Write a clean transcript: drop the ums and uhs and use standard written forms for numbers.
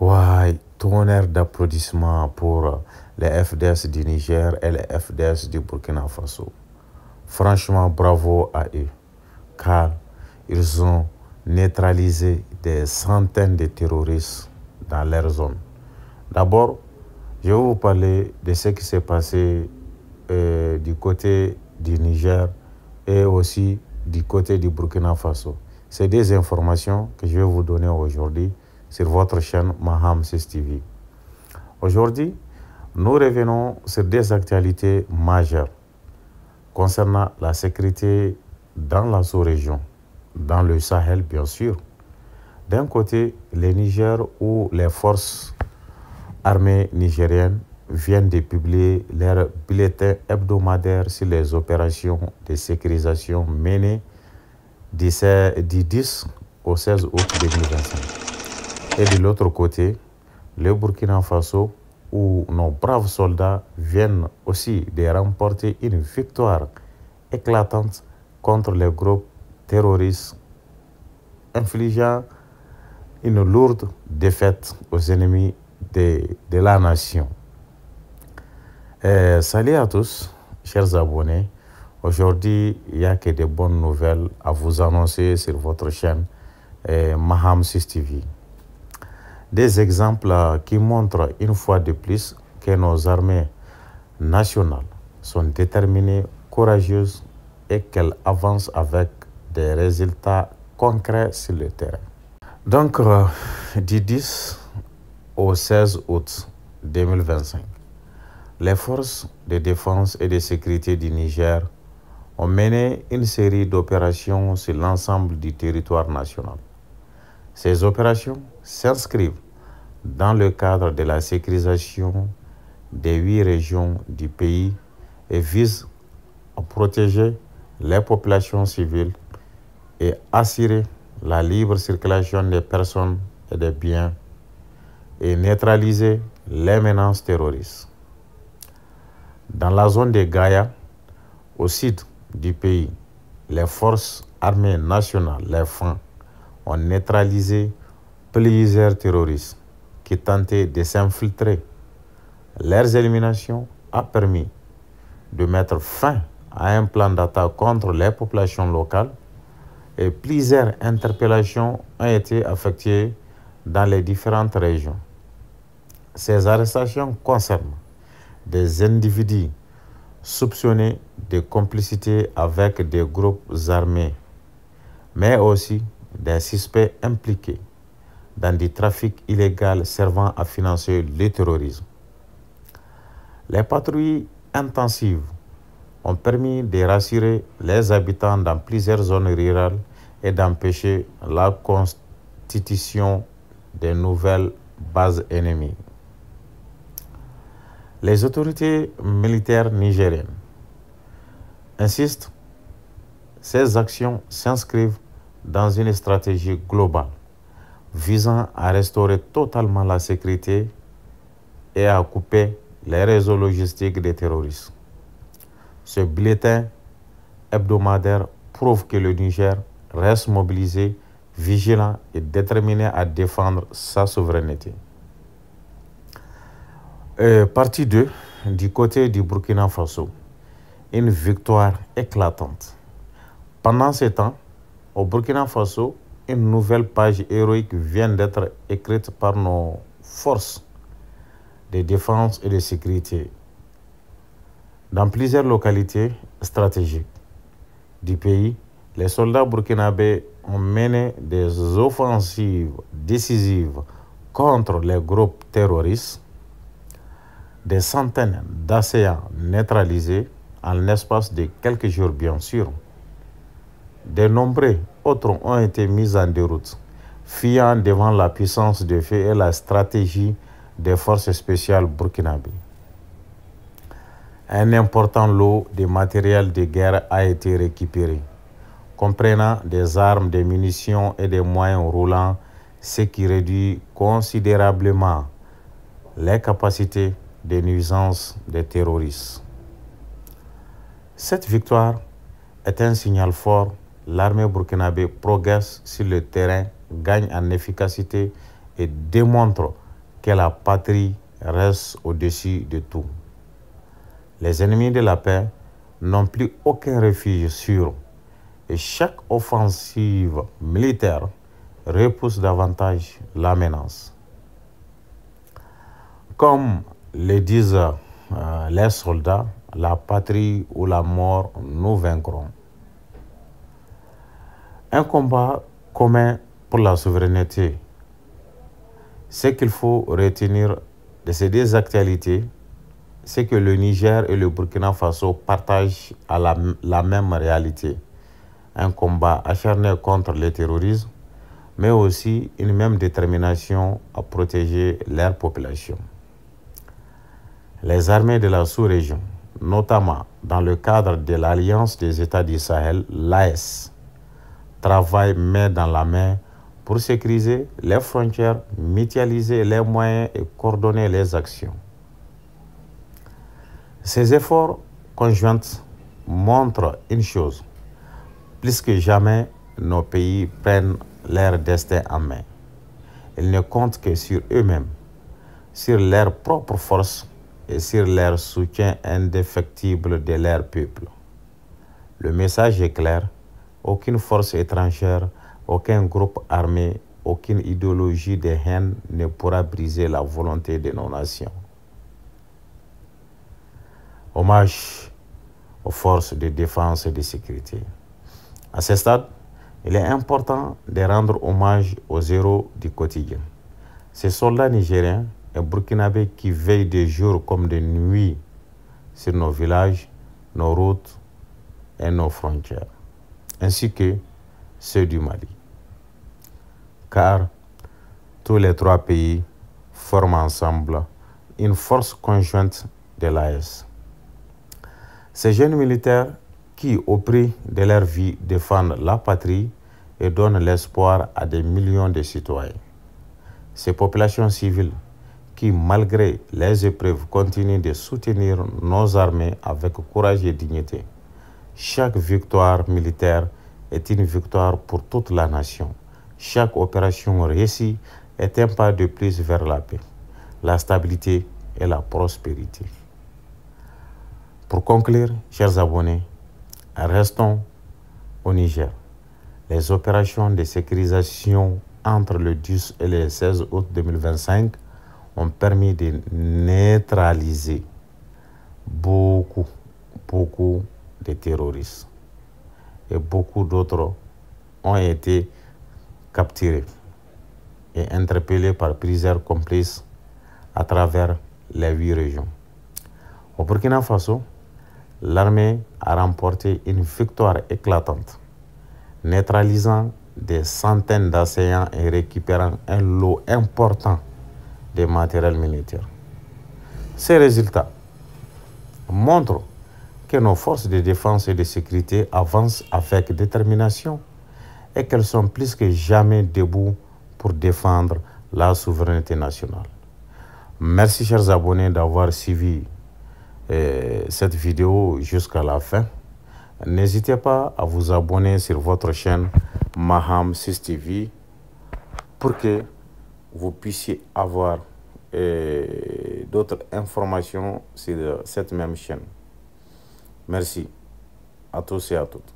Ouais, tonnerre d'applaudissements pour les FDS du Niger et les FDS du Burkina Faso. Franchement, bravo à eux, car ils ont neutralisé des centaines de terroristes dans leur zone. D'abord, je vais vous parler de ce qui s'est passé du côté du Niger et aussi du côté du Burkina Faso. C'est des informations que je vais vous donner aujourd'hui sur votre chaîne Maham 6 TV. Aujourd'hui, nous revenons sur des actualités majeures concernant la sécurité dans la sous-région, dans le Sahel bien sûr. D'un côté, le Niger où les forces armées nigériennes viennent de publier leur bulletin hebdomadaire sur les opérations de sécurisation menées du 10 au 16 août 2025. Et de l'autre côté, le Burkina Faso, où nos braves soldats viennent aussi de remporter une victoire éclatante contre les groupes terroristes, infligeant une lourde défaite aux ennemis de la nation. Salut à tous, chers abonnés. Aujourd'hui, il n'y a que de bonnes nouvelles à vous annoncer sur votre chaîne Maham 6 TV. Des exemples qui montrent une fois de plus que nos armées nationales sont déterminées, courageuses et qu'elles avancent avec des résultats concrets sur le terrain. Donc, du 10 au 16 août 2025, les forces de défense et de sécurité du Niger ont mené une série d'opérations sur l'ensemble du territoire national. Ces opérations s'inscrivent dans le cadre de la sécurisation des 8 régions du pays et visent à protéger les populations civiles et assurer la libre circulation des personnes et des biens et neutraliser les menaces terroristes. Dans la zone de Gaïa, au sud du pays, les forces armées nationales, les FAN, ont neutralisé plusieurs terroristes qui tentaient de s'infiltrer. Leur élimination a permis de mettre fin à un plan d'attaque contre les populations locales et plusieurs interpellations ont été effectuées dans les différentes régions. Ces arrestations concernent des individus soupçonnés de complicité avec des groupes armés, mais aussi des suspects impliqués dans du trafic illégal servant à financer le terrorisme. Les patrouilles intensives ont permis de rassurer les habitants dans plusieurs zones rurales et d'empêcher la constitution de nouvelles bases ennemies. Les autorités militaires nigériennes insistent, ces actions s'inscrivent dans une stratégie globale visant à restaurer totalement la sécurité et à couper les réseaux logistiques des terroristes. Ce bulletin hebdomadaire prouve que le Niger reste mobilisé, vigilant et déterminé à défendre sa souveraineté. Partie 2, du côté du Burkina Faso, une victoire éclatante. Pendant ce temps, au Burkina Faso, une nouvelle page héroïque vient d'être écrite par nos forces de défense et de sécurité. Dans plusieurs localités stratégiques du pays, les soldats burkinabés ont mené des offensives décisives contre les groupes terroristes. Des centaines d'assaillants neutralisés en l'espace de quelques jours, bien sûr. De nombreux autres ont été mis en déroute, fuyant devant la puissance de feu et la stratégie des forces spéciales burkinabées. Un important lot de matériel de guerre a été récupéré, comprenant des armes, des munitions et des moyens roulants, ce qui réduit considérablement les capacités de nuisance des terroristes. Cette victoire est un signal fort. L'armée burkinabé progresse sur le terrain, gagne en efficacité et démontre que la patrie reste au-dessus de tout. Les ennemis de la paix n'ont plus aucun refuge sûr et chaque offensive militaire repousse davantage la menace. Comme le disent les soldats, la patrie ou la mort, nous vaincrons. Un combat commun pour la souveraineté. Ce qu'il faut retenir de ces deux actualités, c'est que le Niger et le Burkina Faso partagent la même réalité. Un combat acharné contre le terrorisme, mais aussi une même détermination à protéger leur population. Les armées de la sous-région, notamment dans le cadre de l'Alliance des États du Sahel, l'AES, travaillent main dans la main pour sécuriser les frontières, mutualiser les moyens et coordonner les actions. Ces efforts conjoints montrent une chose: plus que jamais, nos pays prennent leur destin en main. Ils ne comptent que sur eux-mêmes, sur leur propre force et sur leur soutien indéfectible de leur peuple. Le message est clair: aucune force étrangère, aucun groupe armé, aucune idéologie de haine ne pourra briser la volonté de nos nations. Hommage aux forces de défense et de sécurité. À ce stade, il est important de rendre hommage aux héros du quotidien. Ces soldats nigériens et burkinabés qui veillent de jour comme de nuit sur nos villages, nos routes et nos frontières, ainsi que ceux du Mali. Car tous les trois pays forment ensemble une force conjointe de l'AES. Ces jeunes militaires qui, au prix de leur vie, défendent la patrie et donnent l'espoir à des millions de citoyens. Ces populations civiles qui, malgré les épreuves, continuent de soutenir nos armées avec courage et dignité. Chaque victoire militaire est une victoire pour toute la nation. Chaque opération réussie est un pas de plus vers la paix, la stabilité et la prospérité. Pour conclure, chers abonnés, restons au Niger. Les opérations de sécurisation entre le 10 et le 16 août 2025 ont permis de neutraliser beaucoup de terroristes. Et beaucoup d'autres ont été capturés et interpellés par plusieurs complices à travers les 8 régions. Au Burkina Faso, l'armée a remporté une victoire éclatante, neutralisant des centaines d'assaillants et récupérant un lot important de matériel militaire. Ces résultats montrent que nos forces de défense et de sécurité avancent avec détermination et qu'elles sont plus que jamais debout pour défendre la souveraineté nationale. Merci, chers abonnés, d'avoir suivi cette vidéo jusqu'à la fin. N'hésitez pas à vous abonner sur votre chaîne Maham 6 TV pour que vous puissiez avoir d'autres informations sur cette même chaîne. Merci à tous et à toutes.